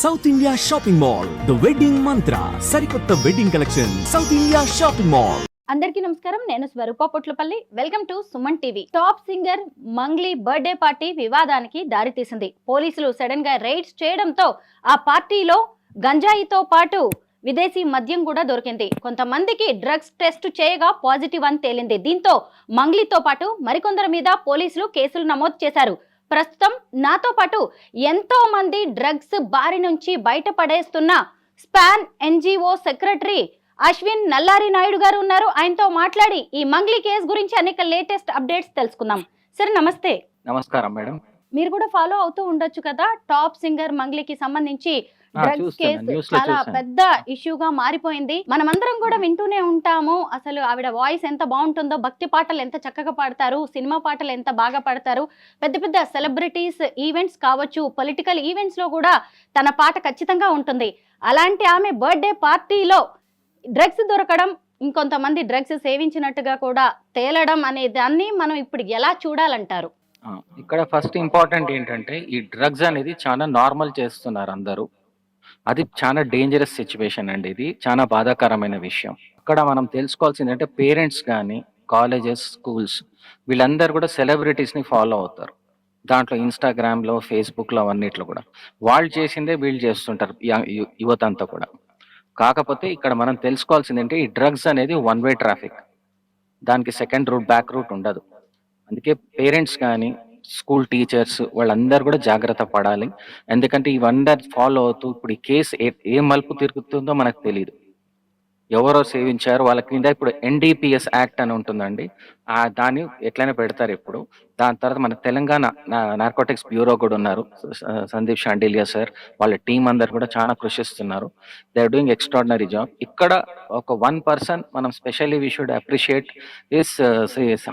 South India shopping mall the wedding Mantra సరికొత్త wedding collection South India shopping mall. అందరికీ నమస్కారం. నేను Swarupa Potlapalli. Welcome to Suman TV. Top singer Mangli birthday party వివాదానికి దారితీసింది. పోలీసులు సడన్ గా రైడ్స్ చేయడంతో ఆ పార్టీలో గంజాయితో పాటు విదేశీ మద్యం కూడా దొరికింది. కొంతమందికి డ్రగ్స్ టెస్ట్ చేయగా పాజిటివ్ అని తేలింది. దీంతో మంగ్లీతో పాటు మరికొందరి మీద పోలీసులు కేసులు నమోదు చేశారు. ప్రస్తుతం నాతో పాటు ఎంతో మంది డ్రగ్స్ బారి నుంచి బయటపడేస్తున్న SPAN NGO secretary Ashwin Nallari Naidu garu ఉన్నారు. ఆయనతో మాట్లాడి ఈ మంగ్లీ కేసు గురించి అనేక లేటెస్ట్ అప్డేట్స్ తెలుసుకుందాం. సరే, నమస్తే. నమస్కారం మేడం. మీరు కూడా ఫాలో అవుతూ ఉండొచ్చు కదా, టాప్ సింగర్ మంగ్లీకి సంబంధించి డ్రగ్స్ కేసు చాలా పెద్ద ఇష్యూగా మారిపోయింది. మనమందరం కూడా వింటూనే ఉంటాము. అసలు ఆవిడ వాయిస్ ఎంత బాగుంటుందో, భక్తి పాటలు ఎంత చక్కగా పాడతారు, సినిమా పాటలు ఎంత బాగా పాడతారు. పెద్ద పెద్ద సెలబ్రిటీస్ ఈవెంట్స్ కావచ్చు, పొలిటికల్ ఈవెంట్స్ లో కూడా తన పాట ఖచ్చితంగా ఉంటుంది. అలాంటి ఆమె బర్త్డే పార్టీలో డ్రగ్స్ దొరకడం, ఇంకొంతమంది డ్రగ్స్ సేవించినట్టుగా కూడా తేలడం అనే దాన్ని మనం ఇప్పుడు ఎలా చూడాలంటారు? ఇక్కడ ఫస్ట్ ఇంపార్టెంట్ ఏంటంటే, ఈ డ్రగ్స్ అనేది చాలా నార్మల్ చేస్తున్నారు అందరూ. అది చాలా డేంజరస్ సిచ్యువేషన్ అండి. ఇది చాలా బాధాకరమైన విషయం. ఇక్కడ మనం తెలుసుకోవాల్సింది అంటే, పేరెంట్స్ కానీ కాలేజెస్, స్కూల్స్ వీళ్ళందరూ కూడా సెలబ్రిటీస్ని ఫాలో అవుతారు. దాంట్లో ఇన్స్టాగ్రామ్లో, ఫేస్బుక్లో అన్నిట్లో కూడా వాళ్ళు చేసిందే వీళ్ళు చేస్తుంటారు, యువత అంతా కూడా. కాకపోతే ఇక్కడ మనం తెలుసుకోవాల్సింది ఏంటి, ఈ డ్రగ్స్ అనేది వన్ వే ట్రాఫిక్. దానికి సెకండ్ రూట్, బ్యాక్ రూట్ ఉండదు. అందుకే పేరెంట్స్ కానీ స్కూల్ టీచర్స్ వాళ్ళందరూ కూడా జాగ్రత్త పడాలి. ఎందుకంటే ఇవన్నీ ఫాలో అవుతూ ఇప్పుడు ఈ కేసు ఏ మలుపు తిరుగుతుందో మనకు తెలియదు. ఎవరో సేవించారు వాళ్ళ కింద ఇప్పుడు ఎన్డీపీఎస్ యాక్ట్ అని ఉంటుందండి. దాన్ని ఎట్లయినా పెడతారు ఇప్పుడు. దాని తర్వాత మన తెలంగాణ నార్కోటిక్స్ బ్యూరో కూడా ఉన్నారు, సందీప్ షాండిలియా సార్, వాళ్ళ టీం అందరు కూడా చాలా కృషిస్తున్నారు. They are doing extraordinary job. ఇక్కడ ఒక వన్ పర్సన్ మనం specially we should appreciate is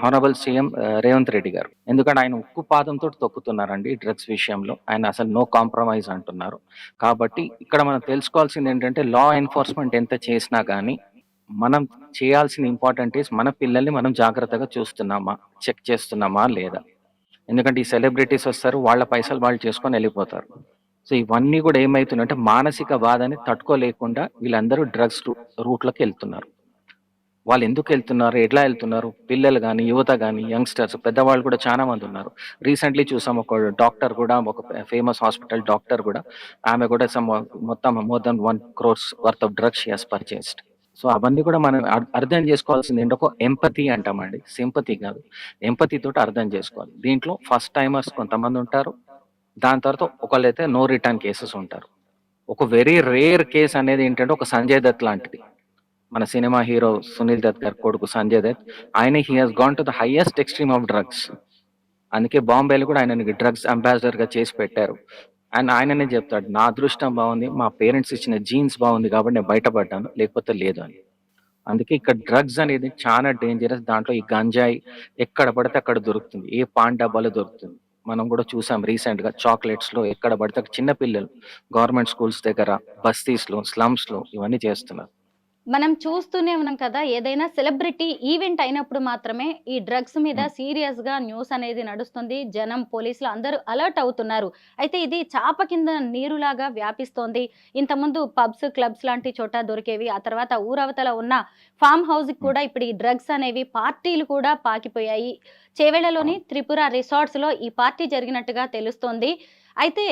honourable CM Revanth Reddy garu. ఎందుకంటే ఆయన ఉక్కు పాదంతో తొక్కుతున్నారండి డ్రగ్స్ విషయంలో. ఆయన అసలు నో కాంప్రమైజ్ అంటున్నారు. కాబట్టి ఇక్కడ మనం తెలుసుకోవాల్సింది ఏంటంటే, లా ఎన్ఫోర్స్మెంట్ ఎంత చేసినా కానీ మనం చేయాల్సిన ఇంపార్టెంట్ ఈస్ మన పిల్లల్ని మనం జాగ్రత్తగా చూస్తున్నామా, చెక్ చేస్తున్నామా లేదా. ఎందుకంటే ఈ సెలబ్రిటీస్ వస్తారు, వాళ్ళ పైసలు వాళ్ళు చేసుకొని వెళ్ళిపోతారు. సో ఇవన్నీ కూడా ఏమవుతుందంటే, మానసిక బాధని తట్టుకోలేకుండా వీళ్ళందరూ డ్రగ్స్ రూట్లోకి వెళ్తున్నారు. వాళ్ళు ఎందుకు వెళ్తున్నారు, ఎట్లా వెళ్తున్నారు, పిల్లలు కానీ, యువత కానీ, యంగ్స్టర్స్, పెద్దవాళ్ళు కూడా చాలా మంది ఉన్నారు. రీసెంట్లీ చూసాం, ఒక డాక్టర్ కూడా, ఒక ఫేమస్ హాస్పిటల్ డాక్టర్ కూడా, ఆమె కూడా మొత్తం more than 1 crore worth of drugs she has purchased. So అవన్నీ కూడా మనం అర్థం చేసుకోవాల్సింది ఏంటో, ఒక ఎంపతి అంటామండి, సింపతి కాదు, ఎంపతి తోటి అర్థం చేసుకోవాలి. దీంట్లో ఫస్ట్ టైమర్స్ కొంతమంది ఉంటారు, దాని తర్వాత ఒకళ్ళైతే నో రిటర్న్ కేసెస్ ఉంటారు. ఒక వెరీ రేర్ కేసు అనేది ఏంటంటే, ఒక సంజయ్ దత్ లాంటిది, మన సినిమా హీరో సునీల్ దత్ గారి కొడుకు సంజయ్ దత్. ఆయన he has gone to the highest extreme of drugs. అందుకే బాంబేలో కూడా ఆయనకి డ్రగ్స్ అంబాసిడర్ గా చేసి పెట్టారు. అండ్ ఆయననే చెప్తాడు, నా అదృష్టం బాగుంది, మా పేరెంట్స్ ఇచ్చిన జీన్స్ బాగుంది కాబట్టి నేను బయటపడ్డాను, లేకపోతే లేదు అని. అందుకే ఇక్కడ డ్రగ్స్ అనేది చాలా డేంజరస్. దాంట్లో ఈ గంజాయి ఎక్కడ పడితే అక్కడ దొరుకుతుంది, ఏ పాన్ డబ్బాలో దొరుకుతుంది. మనం కూడా చూసాం రీసెంట్ గా, చాక్లెట్స్ లో ఎక్కడ పడితే చిన్న పిల్లలు గవర్నమెంట్ స్కూల్స్ దగ్గర, బస్తీస్ లో, స్లమ్స్ లో ఇవన్నీ చేస్తున్నారు. మనం చూస్తూనే ఉన్నాం కదా, ఏదైనా సెలబ్రిటీ ఈవెంట్ అయినప్పుడు మాత్రమే ఈ డ్రగ్స్ మీద సీరియస్ గా న్యూస్ అనేది నడుస్తుంది. జనం, పోలీసులు అందరూ అలర్ట్ అవుతున్నారు. అయితే ఇది చాప కింద నీరులాగా వ్యాపిస్తోంది. ఇంతకుముందు పబ్స్, క్లబ్స్ లాంటి చోట దొరికేవి, ఆ తర్వాత ఊరవతల ఉన్న ఫామ్ హౌస్ కి కూడా ఇప్పుడు ఈ డ్రగ్స్ అనేవి, పార్టీలు కూడా పాకిపోయాయి. చేవెళ్లలోని త్రిపుర రిసార్ట్స్ లో ఈ పార్టీ జరిగినట్టుగా తెలుస్తోంది. అయితే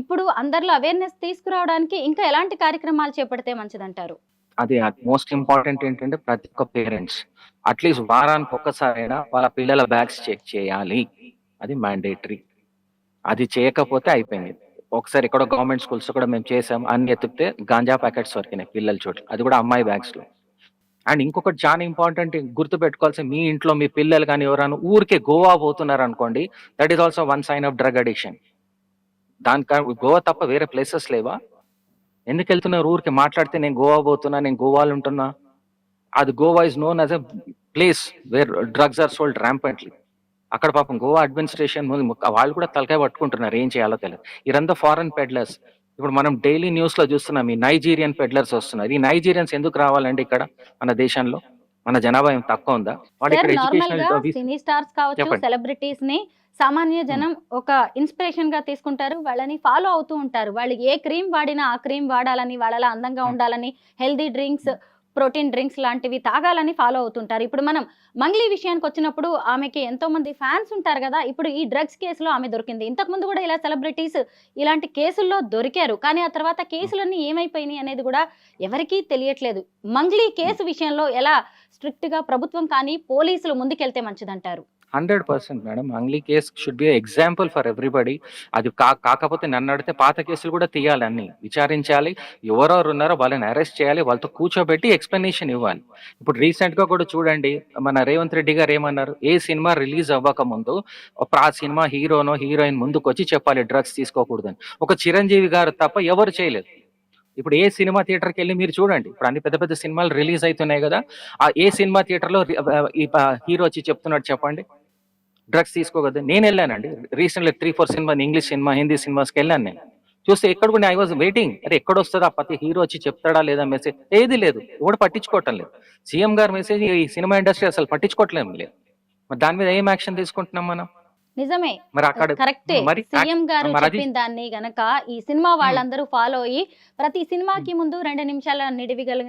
ఇప్పుడు అందరిలో అవేర్నెస్ తీసుకురావడానికి ఇంకా ఎలాంటి కార్యక్రమాలు చేపడితే మంచిదంటారు? అది మోస్ట్ ఇంపార్టెంట్ ఏంటంటే, ప్రతి ఒక్క పేరెంట్స్ అట్లీస్ట్ వారానికి ఒక్కసారైనా వాళ్ళ పిల్లల బ్యాగ్స్ చెక్ చేయాలి. అది మ్యాండేటరీ. అది చేయకపోతే అయిపోయింది. ఒకసారి ఇక్కడ గవర్నమెంట్ స్కూల్స్ కూడా మేము చేసాం, అన్ని ఎత్తుకితే గాంజా ప్యాకెట్స్ దొరికినాయి పిల్లల చోట్ల, అది కూడా అమ్మాయి బ్యాగ్స్ లో. అండ్ ఇంకొకటి చాలా ఇంపార్టెంట్ గుర్తు పెట్టుకోవాల్సి, మీ ఇంట్లో మీ పిల్లలు కానీ ఎవరైనా ఊరికే గోవా పోతున్నారు అనుకోండి, that is also one sine of drug addiction. Goa తప్ప వేరే ప్లేసెస్ లేవా? ఎందుకు వెళ్తున్నారు ఊరికి? మాట్లాడితే నేను గోవా పోతున్నా, నేను గోవాలో ఉంటున్నా. అది Goa is known as a place where drugs are sold rampantly. అక్కడ పాపం గోవా అడ్మినిస్ట్రేషన్ వాళ్ళు కూడా తలకాయ పట్టుకుంటున్నారు, ఏం చేయాలో తెలియదు. ఇదంతా ఫారెన్ పెడ్లర్స్. ఇప్పుడు మనం డైలీ న్యూస్ లో చూస్తున్నాం, ఈ నైజీరియన్ పెడ్లర్స్ వస్తున్నారు. ఈ నైజీరియన్స్ ఎందుకు రావాలండి ఇక్కడ మన దేశంలో? మన జనాభా ఏం తక్కువ ఉందా? సినీ స్టార్స్ కావచ్చు, సెలబ్రిటీస్ ని సామాన్య జనం ఒక ఇన్స్పిరేషన్ గా తీసుకుంటారు, వాళ్ళని ఫాలో అవుతూ ఉంటారు. వాళ్ళు ఏ క్రీమ్ వాడినా ఆ క్రీమ్ వాడాలని, వాళ్ళలా అందంగా ఉండాలని, హెల్దీ డ్రింక్స్, ప్రోటీన్ డ్రింక్స్ లాంటివి తాగాలని ఫాలో అవుతుంటారు. ఇప్పుడు మనం మంగ్లీ విషయానికి వచ్చినప్పుడు ఆమెకి ఎంతో మంది ఫ్యాన్స్ ఉంటారు కదా! ఇప్పుడు ఈ డ్రగ్స్ కేసులో ఆమె దొరికింది. ఇంతకుముందు కూడా ఇలా సెలబ్రిటీస్ ఇలాంటి కేసుల్లో దొరికారు. కానీ ఆ తర్వాత కేసులన్నీ ఏమైపోయినాయి అనేది కూడా ఎవరికీ తెలియట్లేదు. మంగ్లీ కేసు విషయంలో ఎలా స్ట్రిక్ట్‌గా ప్రభుత్వం కానీ, పోలీసులు ముందుకెళ్తే మంచిదంటారు? 100% madam. Mangli case should be example for everybody. అది కాకపోతే నన్నడిగితే పాత కేసులు కూడా తీయాలి అన్నీ. విచారించాలి. ఎవరెవరు ఉన్నారో వాళ్ళని అరెస్ట్ చేయాలి. వాళ్ళతో కూర్చోబెట్టి ఎక్స్‌ప్లనేషన్ ఇవ్వాలి. ఇప్పుడు రీసెంట్‌గా కూడా చూడండి, మన రేవంత్ రెడ్డి గారు ఏమన్నారు? ఏ సినిమా రిలీజ్ అవ్వకముందు ఆ సినిమా హీరోనో, హీరోయిన్ ముందుకొచ్చి చెప్పాలి డ్రగ్స్ తీసుకోకూడదని. ఒక చిరంజీవి గారు తప్ప ఎవరు చేయలేదు. ఇప్పుడు ఏ సినిమా థియేటర్‌కెళ్ళి మీరు చూడండి. ఇప్పుడు అన్ని పెద్ద పెద్ద సినిమాలు రిలీజ్ అయితున్నాయి గదా! ఏ సినిమా థియేటర్‌లో హీరో వచ్చి చెప్తున్నాడు చెప్పండి? డ్రగ్స్ తీసుకోకూడదు. నేనెళ్ళానండి. Recently 3, 4 cinema English cinema, Hindi సినిమాస్‌కెళ్ళాను నేను. చూస్తే ఎక్కడ కూడా ఐ వాస్ వెయిటింగ్. అరే ఎక్కడొస్తదా ప్రతి హీరో వచ్చి చెప్తాడా లేదా మెసేజ్? ఏది లేదు. ఎవడు పట్టించుకోవటం లేదు. సీఎం గారి మెసేజ్ ఈ సినిమా ఇండస్ట్రీ అసలు పట్టించుకోవట్లేదు లేదు. మరి దాని మీద ఏం యాక్షన్ తీసుకుంటున్నాం మనం? నిజమే. మరి అక్కడ కరెక్టే. మరి సీఎం గారు మరి అది చెప్పిన దాన్ని గనక ఈ సినిమా వాళ్ళందరూ ఫాలో అయ్యి ప్రతి సినిమాకి ముందు 2 నిమిషాల నిడివి గల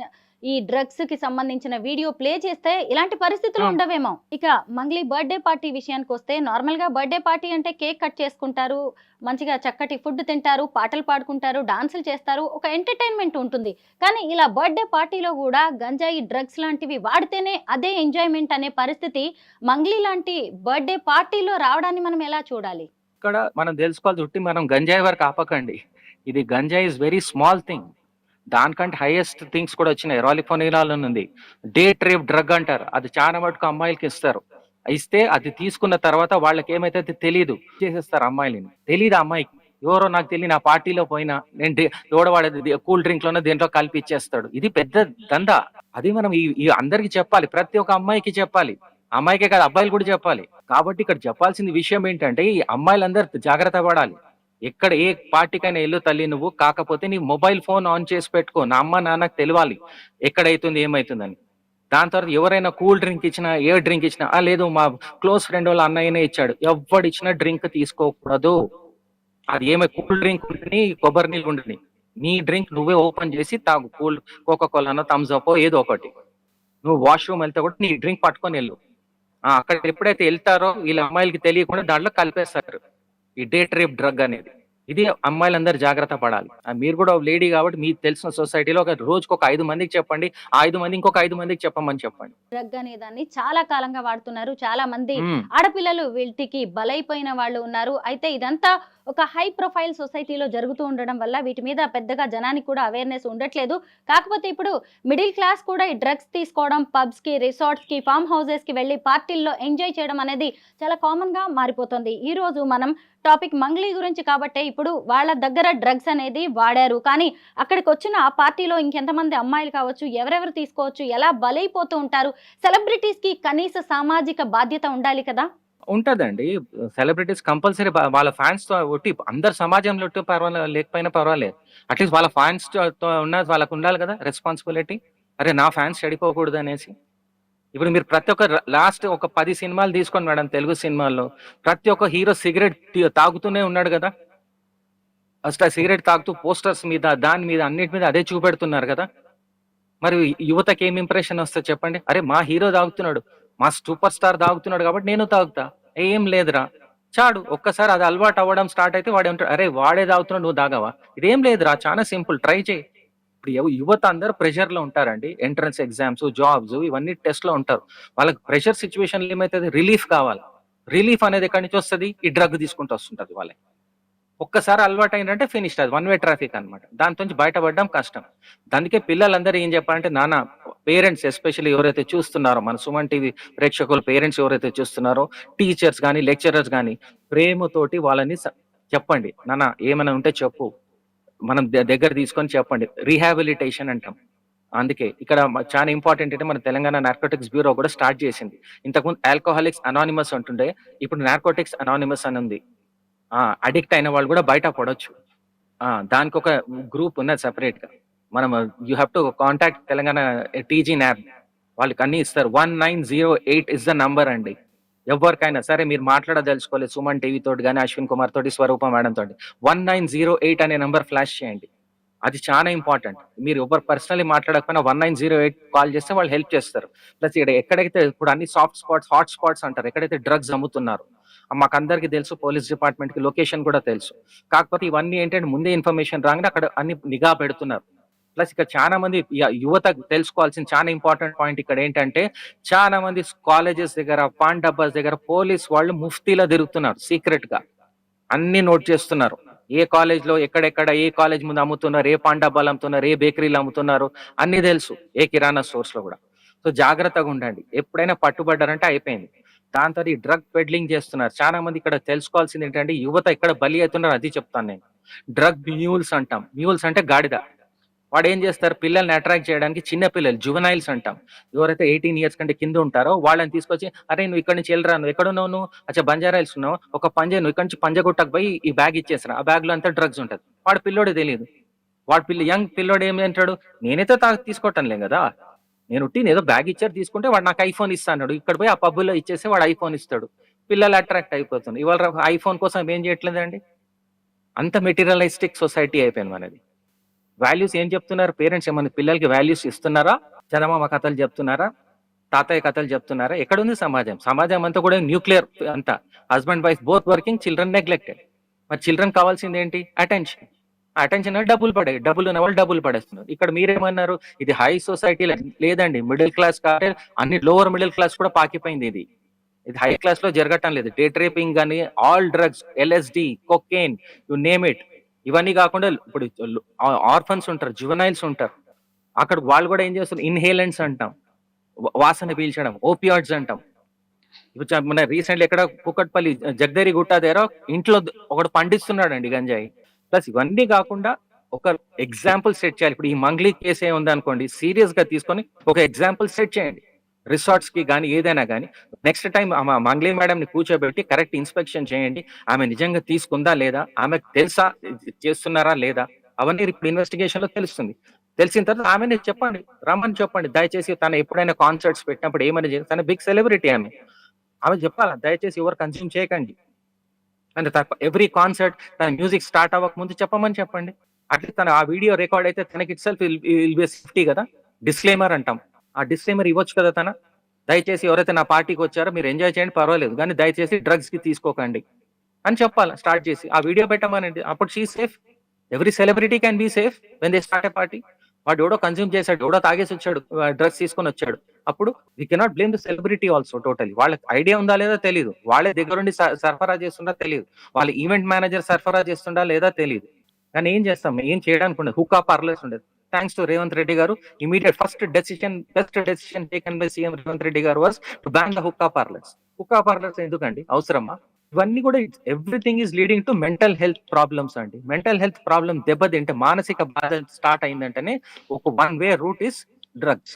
ఈ డ్రగ్స్ కి సంబంధించిన వీడియో ప్లే చేస్తే ఇలాంటి పరిస్థితులు ఉండవేమో. ఇక మంగ్లీ బర్త్‌డే పార్టీ విషయానికొస్తే నార్మల్‌గా బర్త్‌డే పార్టీ అంటే కేక్ కట్ చేసుకుంటారు, మంచిగా చక్కటి ఫుడ్ తింటారు, పాటలు పాడుకుంటారు, డాన్సులు చేస్తారు, ఒక ఎంటర్‌టైన్‌మెంట్ ఉంటుంది. కానీ ఇలా బర్త్‌డే పార్టీలో గూడా గంజాయి, డ్రగ్స్ లాంటివి వాడితేనే అదే ఎంజాయ్‌మెంట్ అనే పరిస్థితి మంగ్లీ లాంటి బర్త్‌డే పార్టీలో రావడాన్ని మనం ఎలా చూడాలి? ఇక్కడ మనం తెలుసుకోవాల్సి ఉట్టి మనం గంజాయి వరకు ఆపకండి. ఇది గంజాయి ఈజ్ వెరీ స్మాల్ థింగ్. దానికంటే హైయెస్ట్ థింగ్స్ కూడా వచ్చినాయి. రాలిఫోనిరాల్ అని ఉంది. డేట్ రేప్ డ్రగ్ అంటారు. అది చాలా మటుకు అమ్మాయిలకి ఇస్తారు. ఇస్తే అది తీసుకున్న తర్వాత వాళ్ళకి ఏమైతే తెలీదు. చేసేస్తారు అమ్మాయిలని. తెలీదు ఆ అమ్మాయికి. ఎవరో నాకు తెలియని ఆ పార్టీలో పోయినా నేను ఎవడో వాడు కూల్ డ్రింక్ లోనే దేంట్లో కలిపి ఇచ్చేస్తాడు. ఇది పెద్ద దందా. అది మనం ఈ అందరికి చెప్పాలి. ప్రతి ఒక్క అమ్మాయికి చెప్పాలి. అమ్మాయికే కాదు అబ్బాయిలు కూడా చెప్పాలి. కాబట్టి ఇక్కడ చెప్పాల్సిన విషయం ఏంటంటే ఈ అమ్మాయిలందరూ జాగ్రత్త పడాలి. ఎక్కడ ఏ పార్టీకైనా ఎల్లు తల్లి నువ్వు. కాకపోతే నీ మొబైల్ ఫోన్ ఆన్ చేసి పెట్టుకో. నా అమ్మ నాన్నకు తెలియాలి ఎక్కడైతుంది ఏమైతుందని. దాని తర్వాత ఎవరైనా కూల్ డ్రింక్ ఇచ్చినా, ఏ డ్రింక్ ఇచ్చినా, లేదు మా క్లోజ్ ఫ్రెండ్ వాళ్ళ అన్నయ్యనే ఇచ్చాడు, ఎవడిచ్చినా డ్రింక్ తీసుకోకూడదు. అది కూల్ డ్రింక్ ఉండని, కొబ్బరి నీళ్ళు ఉండని, నీ డ్రింక్ నువ్వే ఓపెన్ చేసి తాగు. కోకా కోలానో, థమ్స్ అప్ ఏదో ఒకటి. నువ్వు వాష్రూమ్ వెళ్తే కూడా నీ డ్రింక్ పట్టుకొని వెళ్ళు. అక్కడ ఎప్పుడైతే వెళ్తారో వీళ్ళ అమ్మాయిలకి తెలియకుండా దాంట్లో కలిపేస్తారు ఈ డేట్ రేప్ డ్రగ్ అనేది. ఇది అమ్మాయిలందరూ జాగ్రత్త పడాలి. మీరు కూడా లేడీ కాబట్టి మీకు తెలిసిన సొసైటీలో ఒక రోజుకి ఒక 5 మందికి చెప్పండి. ఆ 5 మంది ఇంకొక 5 మందికి చెప్పమని చెప్పండి. డ్రగ్ అనే దాన్ని చాలా కాలంగా వాడుతున్నారు. చాలా మంది ఆడపిల్లలు వీటికి బలైపోయిన వాళ్ళు ఉన్నారు. అయితే ఇదంతా ఒక హై ప్రొఫైల్ సొసైటీలో జరుగుతూ ఉండడం వల్ల వీటి మీద పెద్దగా జనానికి కూడా అవేర్నెస్ ఉండట్లేదు. కాకపోతే ఇప్పుడు మిడిల్ క్లాస్ కూడా ఈ డ్రగ్స్ తీసుకోవడం, పబ్స్ కి, రిసార్ట్స్ కి, ఫామ్ హౌసెస్ కి వెళ్లి పార్టీల్లో ఎంజాయ్ చేయడం అనేది చాలా కామన్ గా మారిపోతుంది. ఈ రోజు మనం టాపిక్ మంగ్లీ గురించి కాబట్టే ఇప్పుడు వాళ్ళ దగ్గర డ్రగ్స్ అనేది వాడారు. కానీ అక్కడికి వచ్చిన ఆ పార్టీలో ఇంకెంతమంది అమ్మాయిలు కావచ్చు, ఎవరెవరు తీసుకోవచ్చు, ఎలా బలైపోతూ ఉంటారు. సెలబ్రిటీస్ కి కనీస సామాజిక బాధ్యత ఉండాలి కదా. ఉంటదండి. సెలబ్రిటీస్ కంపల్సరీ వాళ్ళ ఫ్యాన్స్ తో ఒట్టి అందరు సమాజంలో లేకపోయినా పర్వాలేదు. అట్లీస్ట్ వాళ్ళ ఫ్యాన్స్ తో ఉన్న వాళ్ళకు ఉండాలి కదా రెస్పాన్సిబిలిటీ. అరే నా ఫ్యాన్స్ చెడిపోకూడదు అనేసి. ఇప్పుడు మీరు ప్రతి ఒక్క లాస్ట్ ఒక 10 సినిమాలు తీసుకోండి మేడం తెలుగు సినిమాల్లో. ప్రతి ఒక్క హీరో సిగరెట్ తాగుతూనే ఉన్నాడు కదా. ఫస్ట్ ఆ సిగరెట్ తాగుతూ పోస్టర్స్ మీద, దాని మీద, అన్నిటి మీద అదే చూపెడుతున్నారు కదా. మరి యువతకి ఏం ఇంప్రెషన్ వస్తుంది చెప్పండి? అరే మా హీరో తాగుతున్నాడు, మా సూపర్ స్టార్ తాగుతున్నాడు కాబట్టి నేను తాగుతా. ఏం లేదురా చాడు. ఒక్కసారి అది అలవాటు అవ్వడం స్టార్ట్ అయితే వాడు ఏమంటాడు, అరే వాడే తాగుతున్నాడు నువ్వు తాగవా? ఇదేం లేదురా, చాలా సింపుల్, ట్రై చేయి. ఇప్పుడు యువత అందరూ ప్రెషర్ లో ఉంటారండి. ఎంట్రన్స్ ఎగ్జామ్స్, జాబ్స్ ఇవన్నీ టెస్ట్ లో ఉంటారు. వాళ్ళకి ప్రెషర్ సిచ్యువేషన్ ఏమైతుంది, రిలీఫ్ కావాలి. రిలీఫ్ అనేది ఎక్కడి నుంచి వస్తుంది? ఈ డ్రగ్ తీసుకుంటూ వస్తుంటది వాళ్ళకి. ఒక్కసారి అలవాటు అయిందంటే ఫినిష్. అది 1 వే ట్రాఫిక్ అనమాట. దాంతో బయటపడడం కష్టం. అందుకే పిల్లలందరూ ఏం చెప్పాలంటే నాన్న, పేరెంట్స్ ఎస్పెషల్లీ ఎవరైతే చూస్తున్నారో, మన సుమన్ టీవీ ప్రేక్షకులు పేరెంట్స్ ఎవరైతే చూస్తున్నారో, టీచర్స్ కానీ లెక్చరర్స్ కానీ ప్రేమతోటి వాళ్ళని చెప్పండి. నాన్న ఏమైనా ఉంటే చెప్పు, మనం దగ్గర తీసుకొని చెప్పండి. రీహాబిలిటేషన్ అంటాం. అందుకే ఇక్కడ చాలా ఇంపార్టెంట్ అంటే మన తెలంగాణ నార్కోటిక్స్ బ్యూరో కూడా స్టార్ట్ చేసింది. ఇంతకుముందు ఆల్కహాలిక్స్ అనానిమస్ ఉంటుండే, ఇప్పుడు నార్కోటిక్స్ అనానిమస్ అని ఉంది. అడిక్ట్ అయిన వాళ్ళు కూడా బయట పడవచ్చు. దానికి ఒక గ్రూప్ ఉన్నది సెపరేట్ గా. మనం you have to contact Telangana TG NAB. వాళ్ళకి అన్ని ఇస్తారు. 1908 ఇస్ ద నంబర్ అండి. ఎవరికైనా సరే మీరు మాట్లాడదలుచుకోలేదు సుమన్ టీవీ తోటి కానీ అశ్విన్ కుమార్ తోటి స్వరూప మేడం తోటి 1908 అనే నంబర్ ఫ్లాష్ చేయండి. అది చాలా ఇంపార్టెంట్. మీరు ఎవరు పర్సనలీ మాట్లాడకపోయినా 1908 కాల్ చేస్తే వాళ్ళు హెల్ప్ చేస్తారు. ప్లస్ ఇక్కడ ఎక్కడైతే ఇప్పుడు అన్ని సాఫ్ట్ స్పాట్స్, హాట్ స్పాట్స్ అంటారు. ఎక్కడైతే డ్రగ్స్ అమ్ముతున్నారు మాకందరికి తెలుసు. పోలీస్ డిపార్ట్మెంట్ కి లొకేషన్ కూడా తెలుసు. కాకపోతే ఇవన్నీ ఏంటంటే ముందే ఇన్ఫర్మేషన్ రాగానే అక్కడ అన్ని నిఘా పెడుతున్నారు. ప్లస్ ఇక్కడ చాలా మంది యువత తెలుసుకోవాల్సిన చాలా ఇంపార్టెంట్ పాయింట్ ఇక్కడ ఏంటంటే చాలా మంది కాలేజెస్ దగ్గర, పాన్ డబ్బాస్ దగ్గర పోలీస్ వాళ్ళు ముఫ్తీలా తిరుగుతున్నారు సీక్రెట్ గా. అన్ని నోట్ చేస్తున్నారు. ఏ కాలేజ్ లో ఎక్కడెక్కడ ఏ కాలేజ్ ముందు అమ్ముతున్నారు, ఏ పాన్ డబ్బాలు అమ్ముతున్నారు, ఏ బేకరీలు అమ్ముతున్నారు అన్ని తెలుసు. ఏ కిరాణా స్టోర్స్ లో కూడా. సో జాగ్రత్తగా ఉండండి. ఎప్పుడైనా పట్టుబడ్డారంటే అయిపోయింది. దాంతో ఈ డ్రగ్ పెడ్లింగ్ చేస్తున్నారు. చాలా మంది ఇక్కడ తెలుసుకోవాల్సింది ఏంటంటే యువత ఎక్కడ బలి అవుతున్నారు అది చెప్తాను నేను. డ్రగ్ మ్యూల్స్ అంటాం. మ్యూల్స్ అంటే గాడిద. వాడు ఏం చేస్తారు, పిల్లల్ని అట్రాక్ట్ చేయడానికి చిన్న పిల్లలు జువెనైల్స్ అంటాం. ఎవరైతే 18 ఇయర్స్ కంటే కింద ఉంటారో వాళ్ళని తీసుకొచ్చి, అరే నువ్వు ఇక్కడ నుంచి వెళ్ళరా, నువ్వు ఎక్కడున్నావు, నువ్వు అచ్చా బంజారాయిల్స్ ఉన్నావు, ఒక పంజ నువ్వు ఇక్కడ నుంచి పంజగుట్టకు పోయి ఈ బ్యాగ్ ఇచ్చేసరా, ఆ బ్యాగ్ లో అంతా డ్రగ్స్ ఉంటుంది. వాడు పిల్లోడే తెలియదు. వాడు యంగ్ పిల్లోడు ఏమి అంటాడు, నేనైతే తీసుకోవటం లేదు కదా, నేను ఏదో బ్యాగ్ ఇచ్చారు తీసుకుంటే వాడు నాకు ఐఫోన్ ఇస్తా అన్నాడు. ఇక్కడ పోయి ఆ పబ్బులో ఇచ్చేస్తే వాడు ఐఫోన్ ఇస్తాడు. పిల్లలు అట్రాక్ట్ అయిపోతుంది. ఇవాళ ఐఫోన్ కోసం ఏం చేయట్లేదండి. అంత మెటీరియలిస్టిక్ సొసైటీ అయిపోయింది మనది. వాల్యూస్ ఏం చెప్తున్నారు పేరెంట్స్? ఏమన్నా పిల్లలకి వాల్యూస్ ఇస్తున్నారా? చందమామ కథలు చెప్తున్నారా? తాతయ్య కథలు చెప్తున్నారా? ఎక్కడుంది సమాజం? సమాజం అంతా కూడా న్యూక్లియర్ అంతా. Husband wife both working, children neglected. మరి చిల్డ్రన్ కావాల్సింది ఏంటి? అటెన్షన్. అటెన్షన్ డబ్బులు ఉన్న వాళ్ళు డబ్బులు పడేస్తున్నారు. ఇక్కడ మీరేమన్నారు, ఇది హై సొసైటీ లేదండి. మిడిల్ క్లాస్ కాదు, అన్ని లోవర్ మిడిల్ క్లాస్ కూడా పాకిపోయింది. ఇది హై క్లాస్ లో జరగటం లేదు. డే ట్రేపింగ్ కానీ, all drugs, LSD, cocaine, you name it. ఇవన్నీ కాకుండా ఇప్పుడు ఆర్ఫన్స్ ఉంటారు, జువెనైల్స్ ఉంటారు. అక్కడ వాళ్ళు కూడా ఏం చేస్తారు, ఇన్హేలెంట్స్ అంటాం, వాసన పీల్చడం, ఓపియాయిడ్స్ అంటాం. ఇప్పుడు మన రీసెంట్లీ ఎక్కడ కుక్కట్పల్లి జగదేరి గుట్ట దగ్గర ఇంట్లో ఒకడు పండిస్తున్నాడు అండి గంజాయి. ప్లస్ ఇవన్నీ కాకుండా ఒక ఎగ్జాంపుల్ సెట్ చేయాలి. ఇప్పుడు ఈ మంగ్లీ కేసు ఏ ఉందనుకోండి, సీరియస్ గా తీసుకొని ఒక ఎగ్జాంపుల్ సెట్ చేయండి. రిసార్ట్స్ కి కానీ ఏదైనా కానీ నెక్స్ట్ టైం మంగ్లీ మేడం ని కూర్చోబెట్టి కరెక్ట్ ఇన్స్పెక్షన్ చేయండి. ఆమె నిజంగా తీసుకుందా లేదా, ఆమెకు తెలుసా చేస్తున్నారా లేదా, అవన్నీ ఇప్పుడు ఇన్వెస్టిగేషన్ లో తెలుస్తుంది. తెలిసిన తర్వాత ఆమెనే చెప్పండి, రమ్మని చెప్పండి. దయచేసి తన ఎప్పుడైనా కాన్సర్ట్స్ పెట్టినప్పుడు ఏమని తన బిగ్ సెలబ్రిటీ ఆమె చెప్పాలా, దయచేసి ఎవరు కన్స్యూమ్ చేయకండి అంటే. ఎవ్రీ కాన్సర్ట్ తన మ్యూజిక్ స్టార్ట్ అవ్వక ముందు చెప్పమని చెప్పండి. అట్లీస్ట్ తన ఆ వీడియో రికార్డ్ అయితే తనకి it self will be safety కదా. డిస్క్లైమర్ అంటాం, ఆ డిస్క్లైమర్ ఇవ్వచ్చు కదా తన. దయచేసి ఎవరైతే నా పార్టీకి వచ్చారో మీరు ఎంజాయ్ చేయండి పర్వాలేదు, కానీ దయచేసి డ్రగ్స్ కి తీసుకోకండి అని చెప్పాలి. స్టార్ట్ చేసి ఆ వీడియో పెట్టమనండి. అప్పుడు she safe. Every celebrity can be safe when they start a party. వాడు ఎవడో కన్స్యూమ్ చేశాడు, ఎవడో తాగేసి వచ్చాడు, డ్రగ్స్ తీసుకొని వచ్చాడు. అప్పుడు we cannot blame the celebrity also. Totally వాళ్ళకి ఐడియా ఉందా లేదా తెలియదు, వాళ్ళే దగ్గరుండి సరఫరా చేస్తుందా తెలియదు, వాళ్ళ ఈవెంట్ మేనేజర్ సరఫరా చేస్తుందా లేదా తెలియదు. కానీ ఏం చేస్తాం, ఏం చేయడానికి ఉండదు. హుక్కా పార్లర్స్ ఉండదు. Thanks to Revanth Reddy garu, immediate best decision taken by CM Revanth Reddy garu was to ban the hookah parlours. Hookah parlours ఎందుకండి, అవసరమా? ఇవన్నీ కూడా everything is leading to mental health problems అండి. మెంటల్ హెల్త్ ప్రాబ్లమ్ దెబ్బతింటే, మానసిక బాధ స్టార్ట్ అయిందంటేనే ఒక one way route is drugs.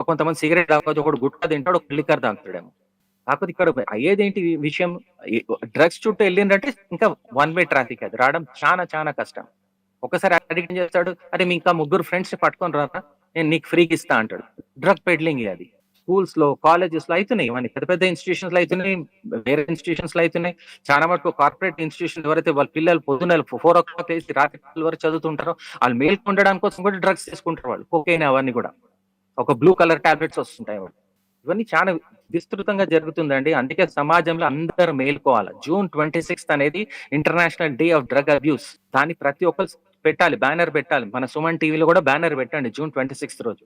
కొంతమంది సిగరెట్ తాగొచ్చు, ఒకడు గుట్కా తింటాడు, ఒక లిక్కర్ తాగుతాడేమో. కాకపోతే ఇక్కడ అయ్యేదేంటి విషయం, డ్రగ్స్ చుట్టూ వెళ్ళిందంటే ఇంకా వన్ వే ట్రాఫిక్. అది రావడం చాలా చాలా కష్టం. ఒకసారి అడిక్ట్ చేస్తాడు, అరే మీ ఇంకా ముగ్గురు ఫ్రెండ్స్ ని పట్టుకొని రారా, నేను నీకు ఫ్రీకి ఇస్తా అంటాడు. డ్రగ్ పెడ్లింగ్ అది స్కూల్స్ లో, కాలేజెస్ లో అవుతున్నాయి. ఇవన్నీ పెద్ద పెద్ద ఇన్స్టిట్యూషన్స్ లో అవుతున్నాయి, వేరే ఇన్స్టిట్యూషన్స్ లో అవుతున్నాయి. చాలా మటుకు కార్పొరేట్ ఇన్స్టిట్యూషన్ ఎవరైతే వాళ్ళ పిల్లలు పొద్దున్న 4 o'clock వేసి రాత్రి వరకు చదువుతుంటారో వాళ్ళు మేల్కొండడానికి కోసం కూడా డ్రగ్స్ తీసుకుంటారు. వాళ్ళు కోకైన్ అవన్నీ కూడా ఒక బ్లూ కలర్ టాబ్లెట్స్ వస్తుంటాయి. ఇవన్నీ చాలా విస్తృతంగా జరుగుతుందండి. అందుకే సమాజంలో అందరూ మేల్కోవాలి. June 26th అనేది international day of drug abuse. దాన్ని ప్రతి ఒక్కరు పెట్టాలి, బ్యానర్ పెట్టాలి. మన సుమన్ టీవీలో కూడా బ్యానర్ పెట్టండి. June 26th రోజు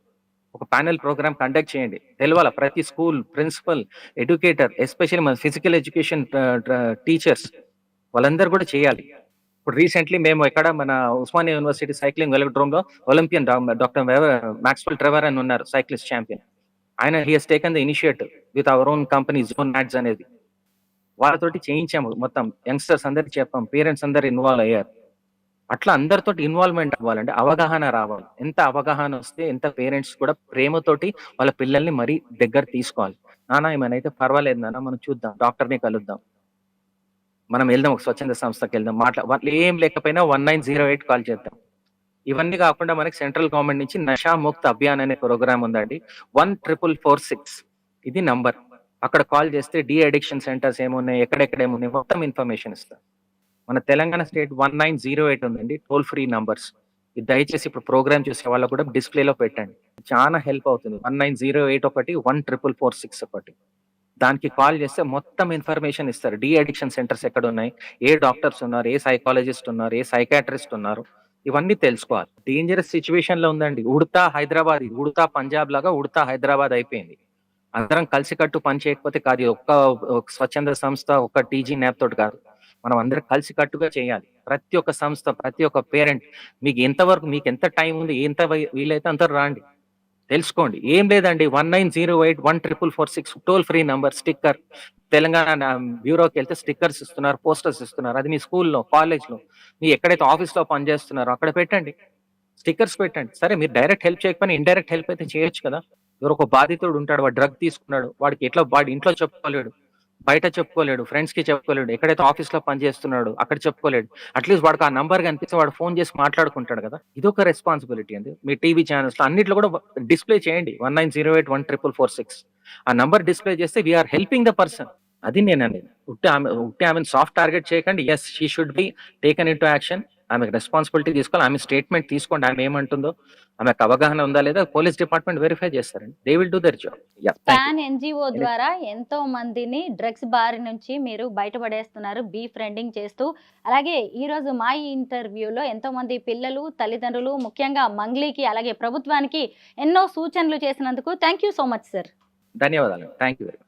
ఒక ప్యానెల్ ప్రోగ్రామ్ కండక్ట్ చేయండి. తెలవాల ప్రతి స్కూల్ ప్రిన్సిపల్, ఎడ్యుకేటర్, ఎస్పెషల్లీ మన ఫిజికల్ ఎడ్యుకేషన్ టీచర్స్ వాళ్ళందరూ కూడా చేయాలి. ఇప్పుడు రీసెంట్లీ మేము ఎక్కడ మన ఉస్మానియా యూనివర్సిటీ సైక్లింగ్ వెలోడ్రోమ్ లో ఒలింపియన్ డాక్టర్ మ్యాక్స్వెల్ ట్రెవర్ అని ఉన్నారు, సైక్లిస్ట్ ఛాంపియన్. ఆయన he has taken the initiative with our own company zone mats అనేది. వాళ్ళతోటి చేయించాము. మొత్తం యంగ్స్టర్స్ అందరికి చెప్పాం, పేరెంట్స్ అందరు ఇన్వాల్వ్ అయ్యారు. అట్లా అందరితో ఇన్వాల్వ్మెంట్ అవ్వాలంటే అవగాహన రావాలి. ఎంత అవగాహన వస్తే ఎంత పేరెంట్స్ కూడా ప్రేమతోటి వాళ్ళ పిల్లల్ని మరీ దగ్గర తీసుకోవాలి. నాన్న ఏమైనా పర్వాలేదు నాన్న, మనం చూద్దాం, డాక్టర్ని కలుద్దాం, మనం వెళ్దాం, ఒక స్వచ్ఛంద సంస్థకి వెళ్దాం, వాళ్ళు ఏం లేకపోయినా 1908 కాల్ చేద్దాం. ఇవన్నీ కాకుండా మనకి సెంట్రల్ గవర్నమెంట్ నుంచి నషా ముక్త్ అభియాన్ అనే ప్రోగ్రామ్ ఉందండి. 1446 ఇది నంబర్. అక్కడ కాల్ చేస్తే డి అడిక్షన్ సెంటర్స్ ఏమున్నాయి, ఎక్కడెక్కడ ఏమున్నాయి మొత్తం ఇన్ఫర్మేషన్ ఇస్తారు. మన తెలంగాణ స్టేట్ 1908 ఉందండి టోల్ ఫ్రీ నంబర్స్. ఇది దయచేసి ఇప్పుడు ప్రోగ్రామ్ చూసే వాళ్ళకు కూడా డిస్‌ప్లేలో పెట్టండి. చాలా హెల్ప్ అవుతుంది. 1908 ఒకటి, 1446 ఒకటి. దానికి కాల్ చేస్తే మొత్తం ఇన్ఫర్మేషన్ ఇస్తారు. డి అడిక్షన్ సెంటర్స్ ఎక్కడున్నాయి, ఏ డాక్టర్స్ ఉన్నారు, ఏ సైకాలజిస్ట్ ఉన్నారు, ఏ సైకియాట్రిస్ట్ ఉన్నారు, ఇవన్నీ తెలుసుకోవాలి. డేంజరస్ సిట్యుయేషన్‌లో ఉందండి. ఉడతా హైదరాబాద్, ఉడతా పంజాబ్ లాగా ఉడతా హైదరాబాద్ అయిపోయింది. అందరం కలిసికట్టు పని చేయకపోతే కాదు. ఇది ఒక స్వచ్ఛంద సంస్థ, ఒక టీజీ న్యాప్ తోటి కాదు. మనం అందరం కలిసికట్టుగా చేయాలి. ప్రతి ఒక్క సంస్థ, ప్రతి ఒక్క పేరెంట్ మీకెంత టైం ఉంది, వీలైతే అంత రాండి. తెలుసుకోండి. ఏం లేదండి 1908 1446 toll free number sticker. Telangana బ్యూరోకెళ్తే స్టిక్కర్స్ ఇస్తున్నారు, పోస్టర్స్ ఇస్తున్నారు. అది మీ స్కూల్‌లో, కాలేజ్‌లో, మీ ఎక్కడైతే ఆఫీస్‌లో పనిచేస్తున్నారో అక్కడ పెట్టండి. స్టిక్కర్స్ పెట్టండి. సరే మీరు డైరెక్ట్ హెల్ప్ చేయకపోయినా ఇండైరెక్ట్ హెల్ప్ అయితే చేయొచ్చు కదా! ఎవరో ఒక బాధితుడు ఉంటాడు. వాడు డ్రగ్ తీసుకున్నాడు. వాడి ఇంట్లో చెప్పుకోలేడు. బయట చెప్పుకోలేడు. ఫ్రెండ్స్‌కి చెప్పుకోలేడు. ఎక్కడైతే ఆఫీస్‌లో పని చేస్తున్నాడో అక్కడ చెప్పుకోలేడు. అట్‌లీస్ట్ వాడికి ఆ నంబర్ కనిపిస్తే వాడు ఫోన్ చేసి మాట్లాడుకుంటాడు కదా! ఇదొక రెస్పాన్సిబిలిటీ అండి. మీ టీవీ చానెల్స్‌లో అన్నిట్లో కూడా డిస్‌ప్లే చేయండి. 1908 1446 ఆ నంబర్ డిస్‌ప్లే చేస్తే we are helping the person. అది నేననేది. ఉట్టి ఆమెను సాఫ్ట్ టార్గెట్ చేయకండి. Yes she should be taken into action. ఆమెకు రెస్పాన్సిబిలిటీ తీసుకోవాలి. ఆమె స్టేట్మెంట్ తీసుకోండి. ఆమె ఏమంటుందో, ఆమెకు అవగాహన ఉందా లేదా పోలీస్ డిపార్ట్మెంట్ వెరిఫై చేస్తారండి. They will do their job. Yeah! Thank you. Span NGO ద్వారా ఎంతో మందిని డ్రగ్స్ బారి నుంచి మీరు బయటపడేస్తున్నారు. బీఫ్రెండింగ్ చేస్తూ. అలాగే ఈరోజు మా ఈ ఇంటర్వ్యూలో ఎంతోమంది పిల్లలు, తల్లిదండ్రులు, ముఖ్యంగా మంగ్లీకి అలాగే ప్రభుత్వానికి ఎన్నో సూచనలు చేసినందుకు thank you so much sir. ధన్యవాదాలు. Thank you very much.